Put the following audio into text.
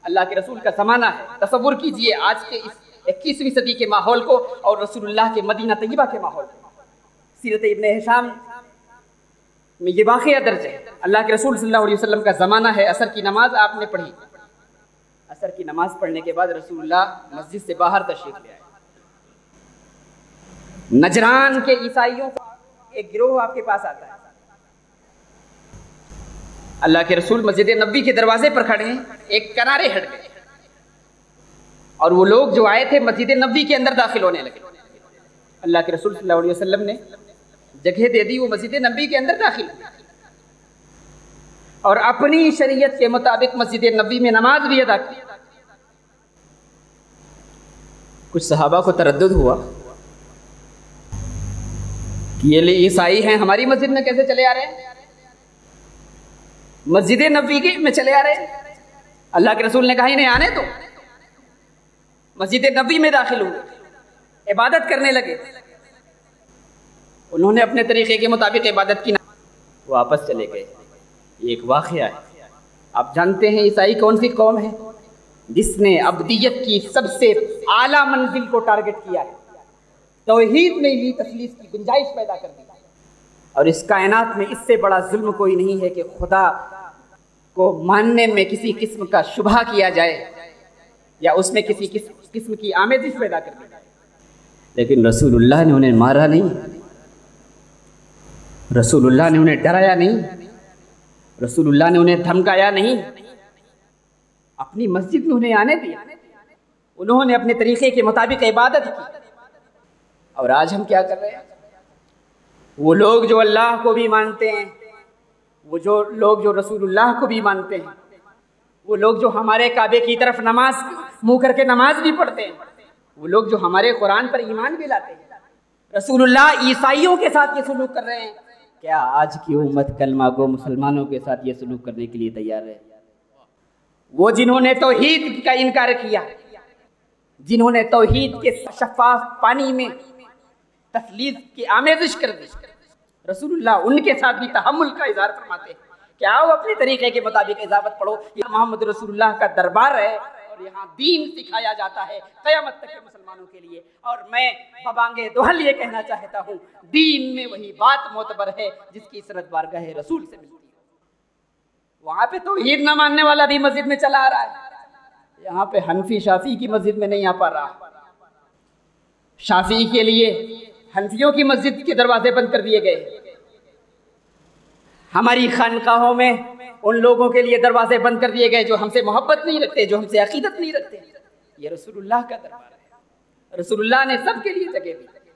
अल्लाह के रसूल का ज़माना है। तसव्वुर कीजिए आज के इस 21वीं सदी के माहौल को और रसूलुल्लाह के मदीना तैयबा के माहौल को। सीरत इब्ने हिशाम में ये वाक़या दर्ज है। अल्लाह के रसूल सल्लल्लाहु अलैहि वसल्लम का ज़माना है, असर की नमाज आपने पढ़ी। असर की नमाज पढ़ने के बाद रसूलुल्लाह मस्जिद से बाहर तशरीफ़ ले आए। नजरान के ईसाइयों का एक गिरोह आपके पास आता है। अल्लाह के रसूल मस्जिद नबी के दरवाजे पर खड़े हैं, एक किनारे हट गए और वो लोग जो आए थे मस्जिद नबी के अंदर दाखिल होने लगे। अल्लाह के रसूल सल्लल्लाहु अलैहि वसल्लम ने जगह दे दी, वो मस्जिद नबी के अंदर दाखिल और अपनी शरीयत के मुताबिक मस्जिद नबी में नमाज भी अदा की। कुछ सहाबा को तरद्दुद हुआ कि ये ईसाई हैं, हमारी मस्जिद में कैसे चले आ रहे हैं, मस्जिद नबी के में चले आ रहे हैं। अल्लाह के रसूल ने कहा इन्हें आने दो। मस्जिद नबी में दाखिल हुए, इबादत करने लगे। उन्होंने अपने तरीके के मुताबिक इबादत की, वापस चले गए। एक वाक़या है, आप जानते हैं ईसाई कौन सी कौम है जिसने अब्दियत की सबसे आला मंजिल को टारगेट किया है, तौहीद में ही तसलीस की गुंजाइश पैदा कर दी। और इस कायनात में इससे बड़ा जुल्म कोई नहीं है कि खुदा को मानने में किसी किस्म का शुबहा किया जाए या उसमें किसी किस्म की आमेजिश पैदा कर दी जाए। लेकिन रसूलुल्लाह ने उन्हें मारा नहीं, रसूलुल्लाह ने उन्हें डराया नहीं, रसूलुल्लाह ने उन्हें धमकाया नहीं, अपनी मस्जिद में उन्हें आने दिया। उन्होंने अपने तरीके के मुताबिक इबादत की। और आज हम क्या कर रहे हैं? वो लोग जो अल्लाह को भी मानते हैं, वो जो लोग जो रसूलुल्लाह को भी मानते हैं, वो लोग जो हमारे काबे की तरफ नमाज मुंह करके नमाज भी पढ़ते हैं, वो लोग जो हमारे कुरान पर ईमान भी लाते हैं, रसूलुल्लाह ईसाइयों के साथ ये सलूक कर रहे हैं। क्या आज की उम्मत कलमा गो मुसलमानों के साथ ये सलूक करने के लिए तैयार है? वो जिन्होंने तौहीद का इनकार किया, जिन्होंने तौहीद के शफाफ पानी में तसलीस की आमेजिश कर दी, रसूलुल्लाह उनके साथ भी तहम्मुल का इज़हार फरमाते हैं। क्या वो अपने तरीके के मुताबिक इजाज़त पढ़ो, ये मोहम्मद रसूलुल्लाह का दरबार है और यहाँ दीन सिखाया जाता है क़यामत तक के मुसलमानों के लिए। और मैं बबांगे दोहल ये कहना चाहता हूँ, दीन में वही बात मोतबर है जिसकी सनद बारगाह रसूल से मिलती है। वहाँ पे तौहीद न मानने वाला भी मस्जिद में चला आ रहा है, यहाँ पे हनफी शाफी की मस्जिद में नहीं आ पा रहा। शाफी के लिए हनफियों की मस्जिद के दरवाजे बंद कर दिए गए। हमारी खानकाहों में उन लोगों के लिए दरवाजे बंद कर दिए गए जो हमसे मोहब्बत नहीं रखते, जो हमसे अकीदत नहीं रखते। ये रसूलुल्लाह का दरबार है, रसूलुल्लाह ने सबके लिए जगह दी।